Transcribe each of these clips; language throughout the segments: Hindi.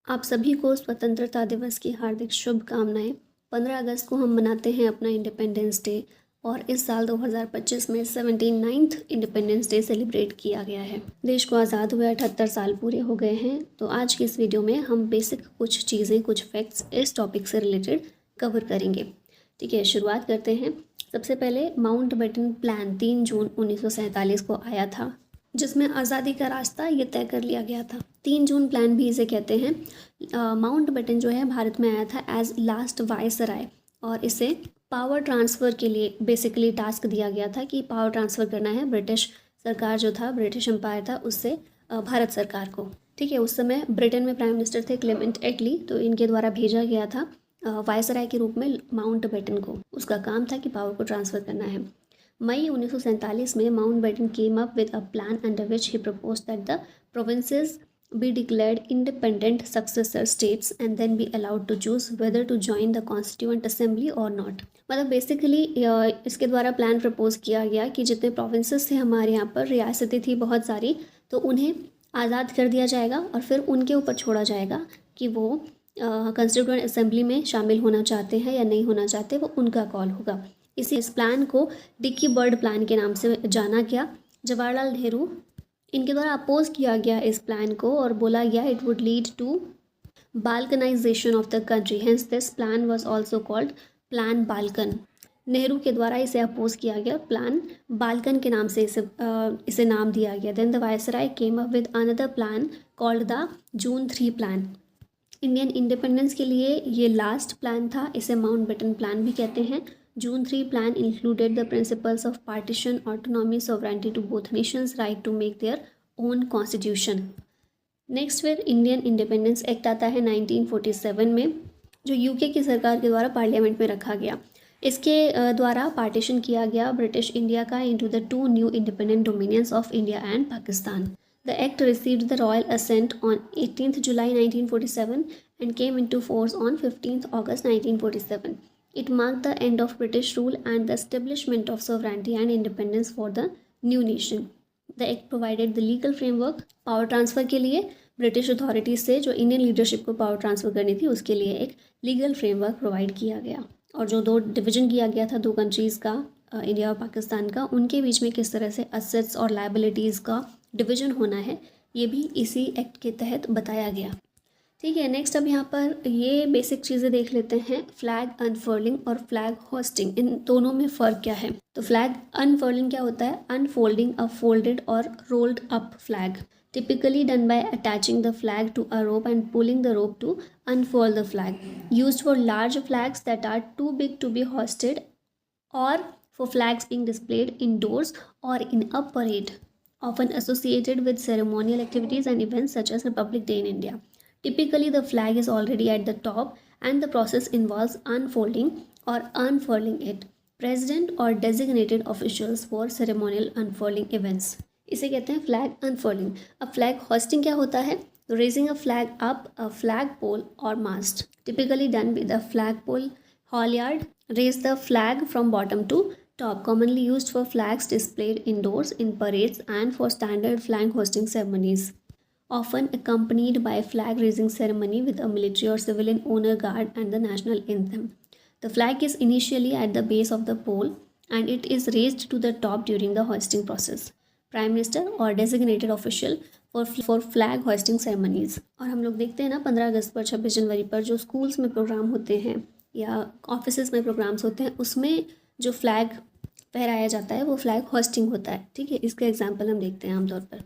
आप सभी को स्वतंत्रता दिवस की हार्दिक शुभकामनाएं। 15 अगस्त को हम मनाते हैं अपना इंडिपेंडेंस डे और इस साल 2025 में 79th इंडिपेंडेंस डे सेलिब्रेट किया गया है। देश को आज़ाद हुए 78 साल पूरे हो गए हैं। तो आज की इस वीडियो में हम बेसिक कुछ चीज़ें, कुछ फैक्ट्स इस टॉपिक से रिलेटेड कवर करेंगे। ठीक है, शुरुआत करते हैं। सबसे पहले माउंटबेटन प्लान 3 जून 1947 को आया था, जिसमें आज़ादी का रास्ता ये तय कर लिया गया था। 3 जून प्लान भी इसे कहते हैं। माउंटबेटन जो है भारत में आया था एज लास्ट वायसराय और इसे पावर ट्रांसफ़र के लिए बेसिकली टास्क दिया गया था कि पावर ट्रांसफ़र करना है ब्रिटिश सरकार जो था, ब्रिटिश एम्पायर था, उससे भारत सरकार को। ठीक है, उस समय ब्रिटेन में प्राइम मिनिस्टर थे क्लेमेंट एटली, तो इनके द्वारा भेजा गया था वायसराय के रूप में माउंटबेटन को। उसका काम था कि पावर को ट्रांसफ़र करना है। मई 1947 में Mountbatten came up with a plan under which he propose that the provinces be declared independent successor states and then be allowed to choose whether to join the constituent assembly or not। मतलब बेसिकली इसके द्वारा प्लान प्रपोज किया गया कि जितने प्रोविंसेस थे हमारे यहाँ पर, रियासतें थी बहुत सारी, तो उन्हें आज़ाद कर दिया जाएगा और फिर उनके ऊपर छोड़ा जाएगा कि वो कंस्टिट्यूएंट असेंबली में शामिल होना चाहते हैं या नहीं होना चाहते, वो उनका कॉल होगा। इस प्लान को डिक्की बर्ड प्लान के नाम से जाना गया। जवाहरलाल नेहरू इनके द्वारा अपोज किया गया इस प्लान को और बोला गया it would lead to balkanisation of the country, hence this plan was also called plan Balkan. Nehru के द्वारा इसे अपोज किया गया, प्लान बाल्कन के नाम से इसे नाम दिया गया। Then the viceroy came up with another plan called the June 3 plan. Indian independence के लिए ये लास्ट प्लान था, इसे माउंटबेटन प्लान भी कहते हैं। June 3 plan included the principles of partition, autonomy, sovereignty to both nations, right to make their own constitution। Next फिर इंडियन इंडिपेंडेंस एक्ट आता है 1947 में, जो यूके की सरकार के द्वारा पार्लियामेंट में रखा गया। इसके द्वारा पार्टीशन किया गया ब्रिटिश इंडिया का into the 2 new independent dominions of India and Pakistan. The act received the royal assent on 18th July 1947 and came into force on 15th August 1947। It marked the end of British rule and the establishment of sovereignty and independence for the new nation। The act provided the legal framework power transfer के लिए ब्रिटिश अथॉरिटीज़ से जो इंडियन लीडरशिप को पावर ट्रांसफ़र करनी थी, उसके लिए एक लीगल फ्रेमवर्क प्रोवाइड किया गया। और जो 2 डिवीज़न किया गया था 2 कंट्रीज़ का, इंडिया और पाकिस्तान का, उनके बीच में किस तरह से असेट्स और लायबिलिटीज़ का डिवीज़न होना है, ये भी इसी एक्ट के तहत बताया गया। ठीक है, नेक्स्ट अब यहाँ पर ये बेसिक चीज़ें देख लेते हैं। फ्लैग अनफर्लिंग और फ्लैग होस्टिंग, इन दोनों में फ़र्क क्या है? तो फ्लैग अनफर्लिंग क्या होता है? अनफोल्डिंग अ फोल्डेड और rolled up flag, typically done by attaching the flag to a rope and pulling the rope to unfold the flag, used for large flags that are too big to be hoisted और for flags being displayed indoors or in a parade, often associated with ceremonial activities and events such as Republic Day in India। Typically, the flag is already at the top and the process involves unfolding or unfurling it। President or designated officials for ceremonial unfurling events, इसे कहते हैं फ्लैग अनफर्लिंग। अब फ्लैग होस्टिंग क्या होता है? Raising a flag up a flag pole और mast, typically done with a flag pole halyard, raise the flag from bottom to top, commonly used for flags displayed indoors in parades and for standard flag hosting ceremonies, often accompanied by flag raising ceremony with a military or civilian honor guard and the national anthem। The flag is initially at the base of the pole and it is raised to the top during the hoisting process। Prime Minister or designated official for flag hoisting ceremonies। और हम लोग देखते हैं ना 15 अगस्त पर, 26 जनवरी पर जो स्कूल्स में प्रोग्राम होते हैं या ऑफिसेज में प्रोग्राम्स होते हैं, उसमें जो फ्लैग फहराया जाता है वो फ्लैग होस्टिंग होता है। ठीक है, इसका एग्जांपल हम देखते हैं आमतौर पर,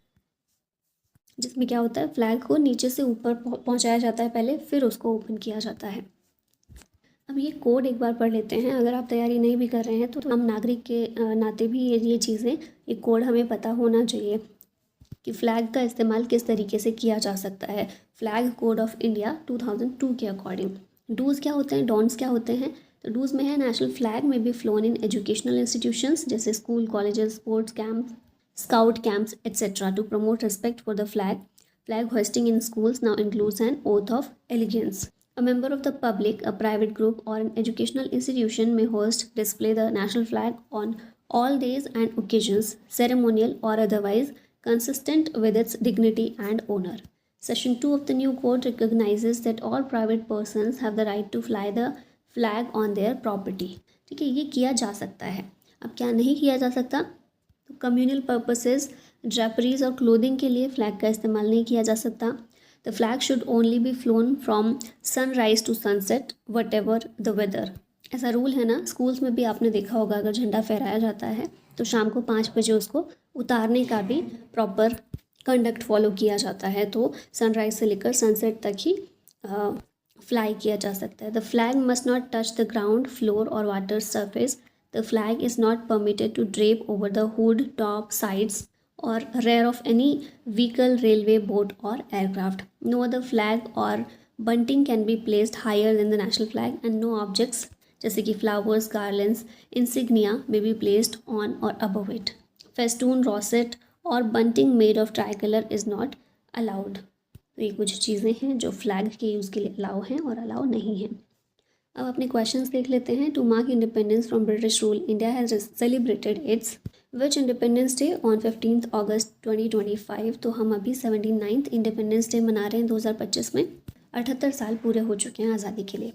जिसमें क्या होता है, फ्लैग को नीचे से ऊपर पहुंचाया जाता है पहले, फिर उसको ओपन किया जाता है। अब ये कोड एक बार पढ़ लेते हैं। अगर आप तैयारी नहीं भी कर रहे हैं तो हम नागरिक के नाते भी ये चीज़ें, ये कोड हमें पता होना चाहिए कि फ़्लैग का इस्तेमाल किस तरीके से किया जा सकता है। फ्लैग कोड ऑफ इंडिया 2002 के अकॉर्डिंग डूज़ क्या होते हैं, डोंट्स क्या होते हैं? तो डूज़ में है नेशनल फ्लैग में be flown in educational institutions जैसे school, colleges, sports camp, scout camps, etc. to promote respect for the flag। Flag hoisting in schools now includes an oath of allegiance। A member of the public, a private group, or an educational institution may host, display the national flag on all days and occasions, ceremonial or otherwise, consistent with its dignity and honor। Section 2 of the new code recognizes that all private persons have the right to fly the flag on their property. ठीक है, ये किया जा सकता है. अब क्या नहीं किया जा सकता? तो कम्युनल पर्पसेस, ड्रेपरीज और क्लोथिंग के लिए फ्लैग का इस्तेमाल नहीं किया जा सकता. The flag should only be flown from sunrise to sunset whatever the weather. ऐसा रूल है ना, स्कूल्स में भी आपने देखा होगा, अगर झंडा फहराया जाता है तो शाम को 5 बजे उसको उतारने का भी प्रॉपर कंडक्ट फॉलो किया जाता है. तो सनराइज से लेकर सनसेट तक ही फ्लाई किया जा सकता है. The flag must not touch the ground, floor और water surface. The flag is not permitted to drape over the hood, top, sides और rear of any vehicle, railway, boat or aircraft. No other flag or bunting can be placed higher than the national flag and no objects जैसे कि flowers, garlands, insignia may be placed on or above it. Festoon, rosette और bunting made of tricolor is not allowed. तो ये कुछ चीज़ें हैं जो फ्लैग के यूज़ के लिए अलाउ हैं और अलाउ नहीं हैं. अब अपने क्वेश्चंस देख लेते हैं. To mark independence from British rule, India has celebrated its which Independence Day on 15 August 2025. तो हम अभी 79th इंडिपेंडेंस डे मना रहे हैं 2025 में. 78 साल पूरे हो चुके हैं आज़ादी के लिए.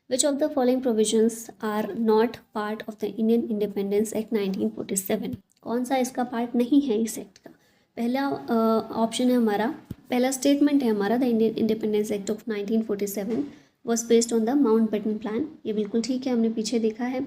Which of the following provisions are not part of the Indian Independence Act 1947. कौन सा इसका पार्ट नहीं है इस एक्ट का? पहला ऑप्शन है हमारा, पहला स्टेटमेंट है हमारा, the Indian Independence Act of 1947 was based on the Mountbatten plan. ये बिल्कुल ठीक है, हमने पीछे देखा है.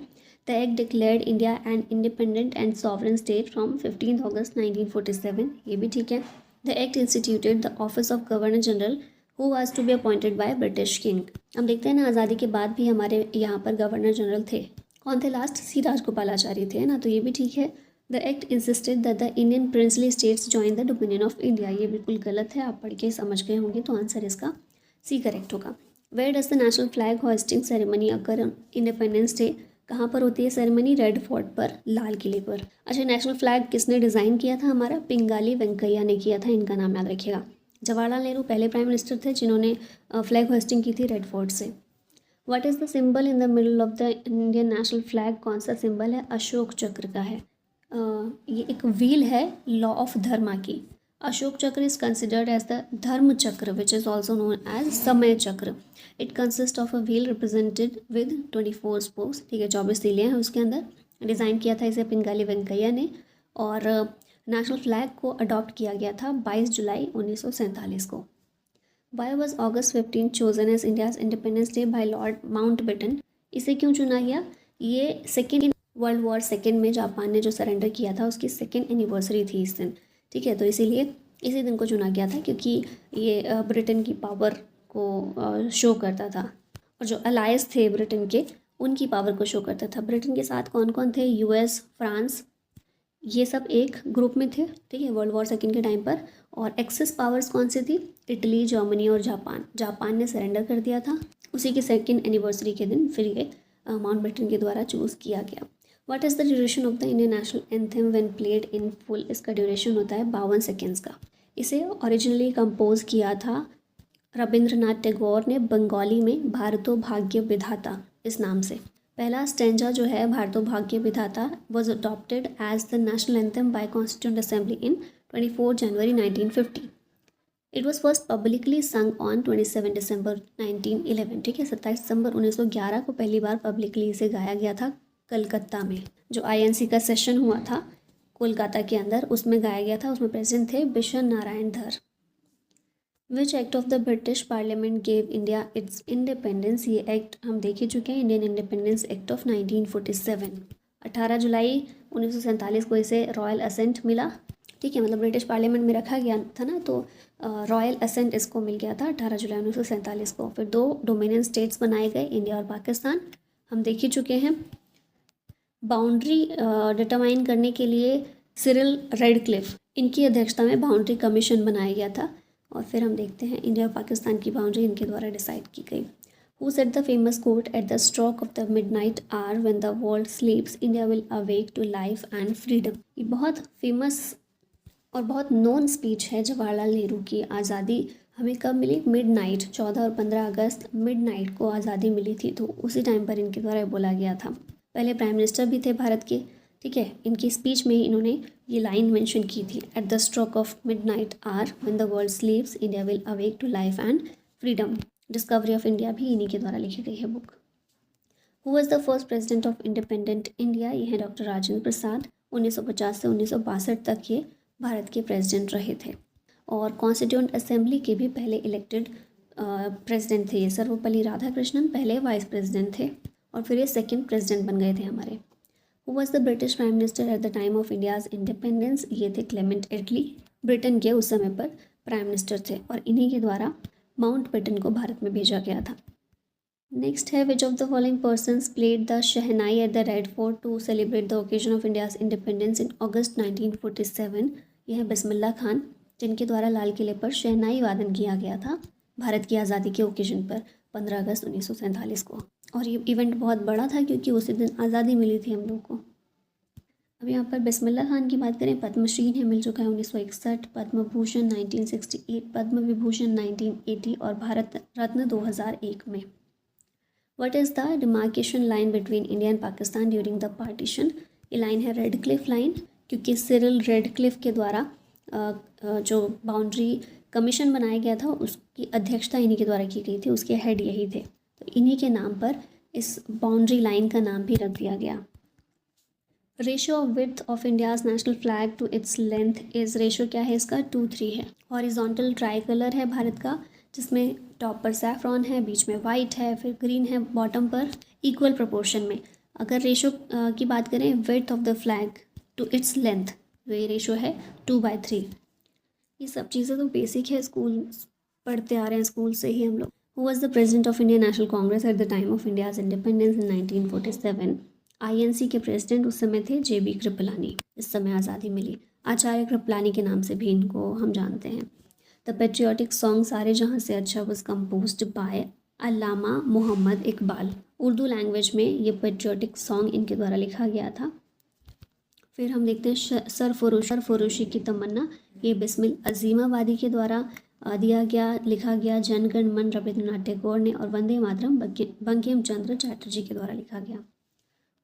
The act declared India an independent and sovereign state from 15 August 1947. ये भी ठीक है. The act instituted the office of governor general who was to be appointed by British king. हम देखते हैं ना, आज़ादी के बाद भी हमारे यहाँ पर गवर्नर जनरल थे. कौन थे लास्ट? सी राजगोपालाचारी थे ना, तो ये भी ठीक है. The act insisted that the Indian princely states join the dominion of India. ये बिल्कुल गलत है, आप पढ़ के समझ गए होंगे, तो आंसर इसका सी करेक्ट होगा. Where does the national flag hoisting ceremony occur on Independence Day. कहाँ पर होती है सेरेमनी? रेड फोर्ट पर, लाल किले पर. अच्छा, नेशनल फ्लैग किसने डिज़ाइन किया था? हमारा पिंगाली वेंकैया ने किया था. इनका नाम याद रखिएगा. जवाहरलाल नेहरू पहले प्राइम मिनिस्टर थे जिन्होंने फ्लैग होस्टिंग की थी रेड फोर्ट से. What is the symbol in the middle of the Indian national flag. कौन सा सिंबल है? अशोक चक्र का है. ये एक व्हील है लॉ ऑफ धर्मा की. अशोक चक्र is considered as the dharma chakra which is also known as samay chakra. It consist of a wheel represented with 24 spokes. ठीक है, 24 तीलियाँ हैं उसके अंदर. डिज़ाइन किया था इसे पिंगाली वेंकैया ने. और नेशनल फ्लैग को अडॉप्ट किया गया था 22 जुलाई 1947 को. Why was August 15 chosen as India's Independence Day by Lord Mountbatten. इसे क्यों चुना गया? ये सेकेंड वर्ल्ड वॉर सेकेंड में जापान ने जो सरेंडर किया था उसकी सेकेंड एनिवर्सरी थी इस दिन. ठीक है, तो इसीलिए इसी दिन को चुना गया था क्योंकि ये ब्रिटेन की पावर को शो करता था. और जो अलायंस थे ब्रिटेन के, उनकी पावर को शो करता था. ब्रिटेन के साथ कौन कौन थे? यूएस, फ्रांस, ये सब एक ग्रुप में थे. ठीक है, वर्ल्ड वॉर सेकेंड के टाइम पर. और एक्सेस पावर्स कौन सी थी? इटली, जर्मनी और जापान. जापान ने सरेंडर कर दिया था उसी की सेकेंड एनिवर्सरी के दिन. फिर ये माउंटबेटन के द्वारा चूज़ किया गया. What is the duration of the Indian national anthem when played in full. इसका ड्यूरेशन होता है 52 सेकेंड्स का. इसे ओरिजिनली कंपोज किया था रविंद्रनाथ टैगोर ने बंगाली में भारतो भाग्य विधाता इस नाम से. पहला स्टेंजा जो है Bharato Bhagya Vidhata was adopted as the national anthem by Constituent Assembly in 24 January 1950. It was first publicly sung on 27 December 1911. ठीक है, 27 दिसंबर 1911 को पहली बार पब्लिकली इसे गाया गया था कलकत्ता में. जो INC का सेशन हुआ था कोलकाता के अंदर, उसमें गाया गया था. उसमें प्रेजेंट थे बिशन नारायण धर. Which act of the British parliament gave India it's independence. ये एक्ट हम देख ही चुके हैं, इंडियन इंडिपेंडेंस एक्ट ऑफ 1947. 18 जुलाई 1947 को इसे रॉयल असेंट मिला. ठीक है, मतलब ब्रिटिश पार्लियामेंट में रखा गया था ना, तो रॉयल असेंट इसको मिल गया था 18 जुलाई 1947 को. फिर 2 डोमिनियन स्टेट्स बनाए गए, इंडिया और पाकिस्तान. हम देख ही चुके हैं. बाउंड्री डिटरमाइन करने के लिए सिरिल रेडक्लिफ, इनकी अध्यक्षता में बाउंड्री कमीशन बनाया गया था. और फिर हम देखते हैं इंडिया और पाकिस्तान की बाउंड्री इनके द्वारा डिसाइड की गई. Who said the famous quote at the stroke of the midnight hour when the world sleeps India will awake to life and freedom. ये बहुत फेमस और बहुत नोन स्पीच है जवाहरलाल नेहरू की. आज़ादी हमें कब मिली? मिडनाइट, 14 और 15 अगस्त मिडनाइट को आज़ादी मिली थी. तो उसी टाइम पर इनके द्वारा बोला गया था. पहले प्राइम मिनिस्टर भी थे भारत के. ठीक है, इनकी स्पीच में इन्होंने ये लाइन मेंशन की थी, at the stroke of midnight hour when the world sleeps India will awake to life and freedom. Discovery of India भी इन्हीं के द्वारा लिखी गई है book. Who was the first president of independent India? ये है डॉक्टर राजेंद्र प्रसाद। 1950 से 1962 तक ये भारत के प्रेसिडेंट रहे थे और कॉन्स्टिट्यूंट असेंबली के भी पहले इलेक्टेड प्रेसिडेंट थे। ये सर्वपल्ली राधाकृष्णन पहले वाइस प्रेसिडेंट थे और फिर ये सेकंड प्रेसिडेंट बन गए थे हमारे। Who was the British prime minister at the time of India's independence? ये थे क्लेमेंट एटली, ब्रिटेन के उस समय पर प्राइम मिनिस्टर थे और इन्हीं के द्वारा माउंट बेटन को भारत में भेजा गया था। नेक्स्ट है, which of the following persons played the shehnai at the Red Fort to celebrate the occasion of India's independence in August 1947? यह है बिस्मिल्लाह खान, जिनके द्वारा लाल किले पर शहनाई वादन किया गया था भारत की आज़ादी के ओकेजन पर 15 अगस्त 1947 को। और ये इवेंट बहुत बड़ा था क्योंकि उसी दिन आज़ादी मिली थी हम लोग को। अब यहाँ पर बिस्मिल्लाह खान की बात करें, पद्मश्री इन्हें मिल चुका है 1961, पद्म भूषण 1968, पद्म विभूषण 1980 और भारत रत्न 2001 में। What is the demarcation line between India and Pakistan during the partition? ये लाइन है रेड क्लिफ लाइन, क्योंकि सिरिल रेड क्लिफ के द्वारा जो बाउंड्री कमीशन बनाया गया था उसकी अध्यक्षता इन्हीं के द्वारा की गई थी, उसके हेड यही थे, तो इन्हीं के नाम पर इस बाउंड्री लाइन का नाम भी रख दिया गया। Ratio of width of India's national flag to its length is, ratio क्या है इसका? 2:3 है। हॉरिजॉन्टल ट्राई कलर है भारत का, जिसमें टॉप पर सैफ्रॉन है, बीच में वाइट है, फिर ग्रीन है बॉटम पर, इक्वल प्रोपोर्शन में। अगर रेशियो की बात करें width of the flag to its length, तो ये रेशियो है 2/3। ये सब चीज़ें तो बेसिक है, स्कूल पढ़ते आ रहे हैं स्कूल से ही हम लोग। Who was the president of Indian national Congress at the time of India's independence in 1947? INC के प्रेसिडेंट उस समय थे JB कृपलानी। इस समय आज़ादी मिली, आचार्य कृपलानी के नाम से भी इनको हम जानते हैं। द पेट्रियाटिक सॉन्ग सारे Jahan Se Achha was composed by Allama Mohammad Iqbal. Urdu language में ये पेट्रियाटिक सॉन्ग इनके द्वारा लिखा गया था। फिर हम देखते हैं सरफरोशी की तमन्ना, ये बिस्मिल अजीमाबादी के द्वारा दिया गया, लिखा गया। जनगण मन रविंद्रनाथ टैगोर ने, और वंदे मातरम बंकिम चंद्र चैटर्जी के द्वारा लिखा गया।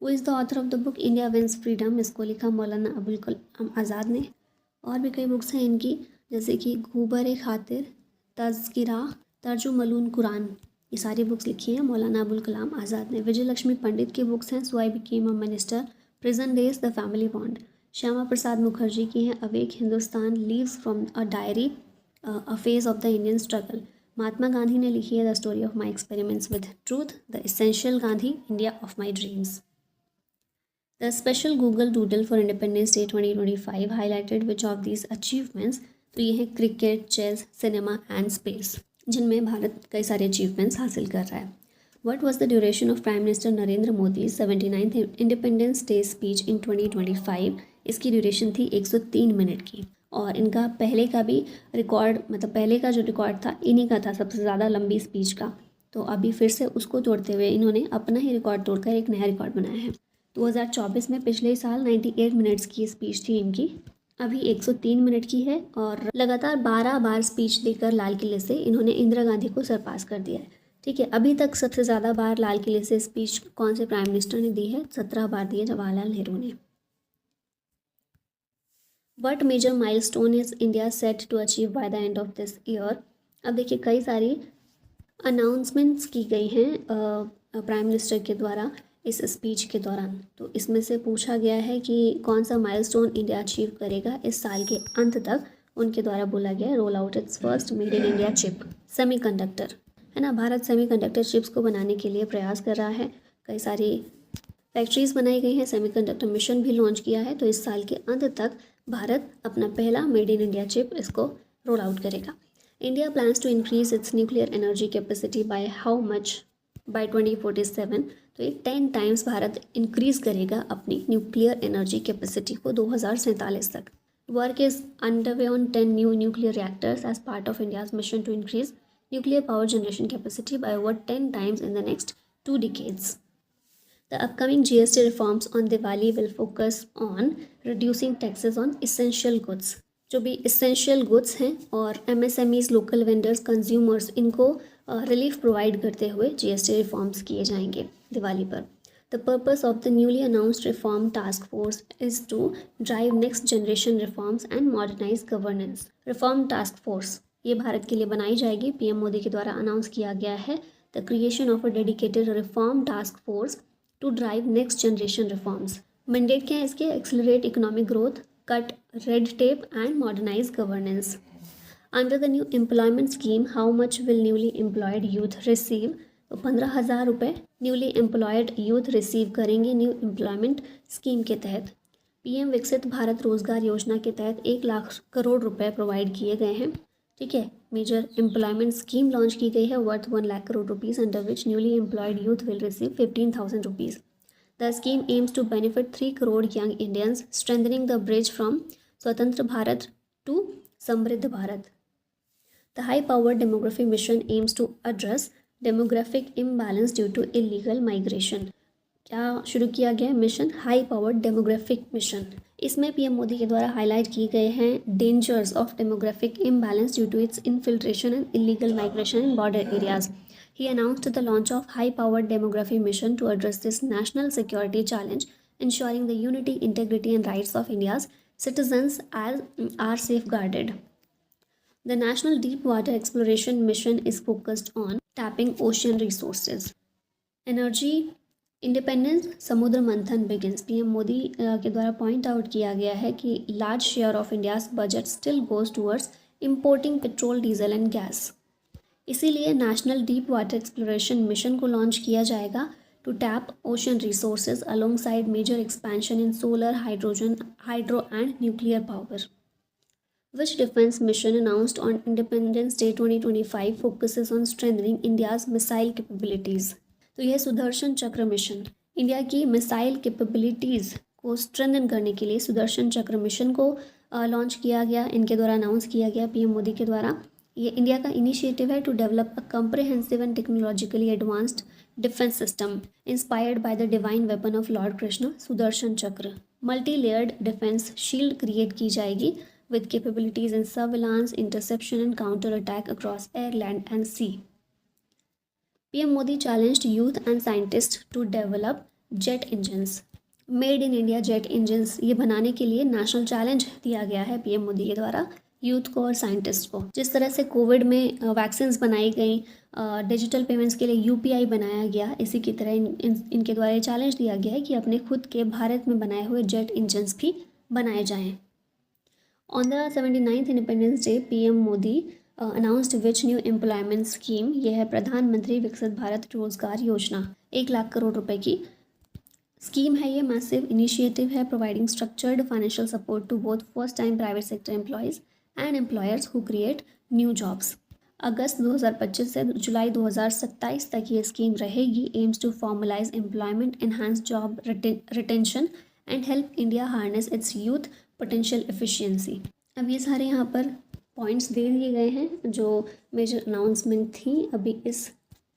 Who is the author of the book India Wins Freedom? इसको लिखा मौलाना अबुल कलाम आज़ाद ने। और भी कई बुक्स हैं इनकी, जैसे कि गूबर खातिर, तज़किरा, तर्जुमलून कुरान, ये सारी बुक्स लिखी हैं मौलाना अबुल कलाम आज़ाद ने। विजय लक्ष्मी पंडित की बुक्स हैं, so I became a minister, prison days, the family bond. Shyama Prasad Mukherjee की हैं, awake Hindustan, leaves from a diary, a phase of the Indian struggle. Mahatma Gandhi ने लिखी है the story of my experiments with truth, the essential Gandhi, India of my dreams. The special Google doodle for independence day 2025 highlighted which of these achievements? तो ये है cricket, chess, cinema and space, जिनमें भारत कई सारे अचीवमेंट्स हासिल कर रहा है। What was the duration of Prime Minister Narendra Modi 79th independence day speech in 2025? इसकी ड्यूरेशन थी 103 मिनट की। और इनका पहले का भी रिकॉर्ड, मतलब पहले का जो रिकॉर्ड था इन्हीं का था, सबसे ज़्यादा लंबी स्पीच का। तो अभी फिर से उसको तोड़ते हुए इन्होंने अपना ही रिकॉर्ड तोड़कर एक नया रिकॉर्ड बनाया है। 2024 में पिछले साल 98 मिनट्स की स्पीच थी इनकी, अभी 103 मिनट की है। और लगातार 12 बार स्पीच देकर लाल किले से इन्होंने इंदिरा गांधी को सरपास कर दिया है। ठीक है, अभी तक सबसे ज़्यादा बार लाल किले से स्पीच कौन से प्राइम मिनिस्टर ने दी है? 17 बार दी है जवाहरलाल नेहरू ने। What major milestone is India set to achieve by the end of this year? अब देखिए कई सारी अनाउंसमेंट्स की गई हैं प्राइम मिनिस्टर के द्वारा इस स्पीच के दौरान। तो इसमें से पूछा गया है कि कौन सा माइलस्टोन इंडिया अचीव करेगा इस साल के अंत तक। उनके द्वारा बोला गया roll out it's first made in India chip semiconductor, है ना। भारत सेमीकंडक्टर चिप्स को बनाने के लिए प्रयास कर रहा है, कई सारी फैक्ट्रीज़ बनाई गई हैं, सेमीकंडक्टर मिशन भी लॉन्च किया है। तो इस साल के अंत तक भारत अपना पहला मेड इन इंडिया चिप इसको रोल आउट करेगा। India plans to increase its nuclear energy capacity by how much by 2047? तो ये 10 टाइम्स भारत इंक्रीज करेगा अपनी न्यूक्लियर एनर्जी कैपेसिटी को 2047 तक। Work is underway on 10 new nuclear reactors as part of India's mission to increase nuclear power generation capacity by over 10 times in the next 2 decades. The upcoming GST reforms on Diwali will focus on reducing taxes on essential goods. जो भी essential goods हैं और MSMEs, local vendors, consumers, इनको रिलीफ प्रोवाइड करते हुए GST रिफॉर्म्स किए जाएंगे दिवाली पर। The purpose of the newly announced reform task force is to drive next generation reforms and modernize governance. Reform task force ये भारत के लिए बनाई जाएगी, पीएम मोदी के द्वारा अनाउंस किया गया है. The creation of a dedicated reform task force to drive next generation reforms. Mandate क्या है इसके? Accelerate economic growth, cut red tape and modernize governance. Under the new employment scheme, how much will newly employed youth receive? तो 15,000 रुपये न्यूली एम्प्लॉयड यूथ रिसीव करेंगे न्यू एम्प्लॉयमेंट स्कीम के तहत. पीएम विकसित भारत रोजगार योजना के तहत 1 लाख करोड़ रुपए प्रोवाइड किए गए हैं. ठीक है, मेजर एम्प्लॉयमेंट स्कीम लॉन्च की गई है worth 1 lakh crore rupees, under which newly employed youth will receive 15,000 rupees. The scheme aims to benefit 3 crore young Indians, strengthening the bridge from Swatantra Bharat to समृद्ध Bharat. The high-powered demography mission aims to address demographic imbalance due to illegal migration. क्या शुरू किया गया mission? High powered demographic mission. इसमें पीएम मोदी के द्वारा हाईलाइट किए गए हैं dangers of demographic imbalance due to its infiltration and illegal migration in border areas. He announced the launch of high-powered demography mission to address this national security challenge, ensuring the unity, integrity, and rights of India's citizens are safeguarded. The National Deep Water Exploration Mission is focused on tapping ocean resources. Energy independence समुद्र मंथन begins. पीएम मोदी के द्वारा पॉइंट आउट किया गया है कि large share of India's budget still goes towards importing petrol, diesel and gas. इसीलिए national deep water exploration mission को लॉन्च किया जाएगा to tap ocean resources alongside major expansion in solar, hydrogen, hydro and nuclear power. Which defense mission announced on Independence Day 2025 focuses on strengthening India's missile capabilities? तो यह सुदर्शन चक्र मिशन इंडिया की मिसाइल कैपेबिलिटीज़ को स्ट्रेंथन करने के लिए सुदर्शन चक्र मिशन को लॉन्च किया गया. इनके द्वारा अनाउंस किया गया पीएम मोदी के द्वारा. ये इंडिया का इनिशिएटिव है to develop a comprehensive and technologically advanced defence system inspired by the divine weapon of lord Krishna, Sudarshan Chakra. Multi layered defence shield create की जाएगी with capabilities in surveillance, interception and counter-attack across air, land and sea. PM Modi challenged youth and scientists to develop jet engines. Made in India jet engines ये बनाने के लिए नेशनल चैलेंज दिया गया है पीएम मोदी के द्वारा यूथ को और साइंटिस्ट को. जिस तरह से कोविड में वैक्सीन्स बनाई गई, डिजिटल पेमेंट्स के लिए यूपीआई बनाया गया, इसी की तरह इनके द्वारा ये चैलेंज दिया गया है कि अपने खुद के भारत में बनाए हुए जेट इंजन्स भी बनाए जाएँ. On the 79th Independence Day, PM Modi announced which new employment scheme? यह है प्रधानमंत्री विकसित भारत रोजगार योजना. 1 लाख करोड़ रुपए की स्कीम है ये. मैसिव इनिशिएटिव है providing structured financial support to both first time private sector employees and employers who create new jobs. अगस्त 2025 से जुलाई 2027 तक ये स्कीम रहेगी. Aims to formalise employment, enhance job retention and help India harness its youth potential efficiency. अब ये सारे यहाँ पर पॉइंट्स दे दिए गए हैं जो मेजर अनाउंसमेंट थी अभी इस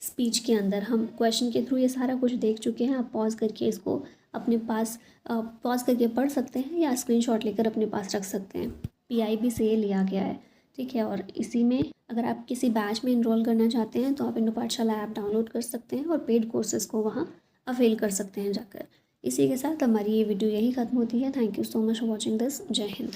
स्पीच के अंदर. हम क्वेश्चन के थ्रू ये सारा कुछ देख चुके हैं. आप पॉज करके इसको अपने पास पॉज करके पढ़ सकते हैं या स्क्रीनशॉट लेकर अपने पास रख सकते हैं. पीआईबी से ये लिया गया है. ठीक है, और इसी में अगर आप किसी बैच में इनरोल करना चाहते हैं तो आप इंडो पाठशाला ऐप डाउनलोड कर सकते हैं और पेड कोर्सेज़ को वहाँ अवेल कर सकते हैं जाकर. इसी के साथ हमारी ये वीडियो यही ख़त्म होती है. Thank you so much for watching this. जय हिंद.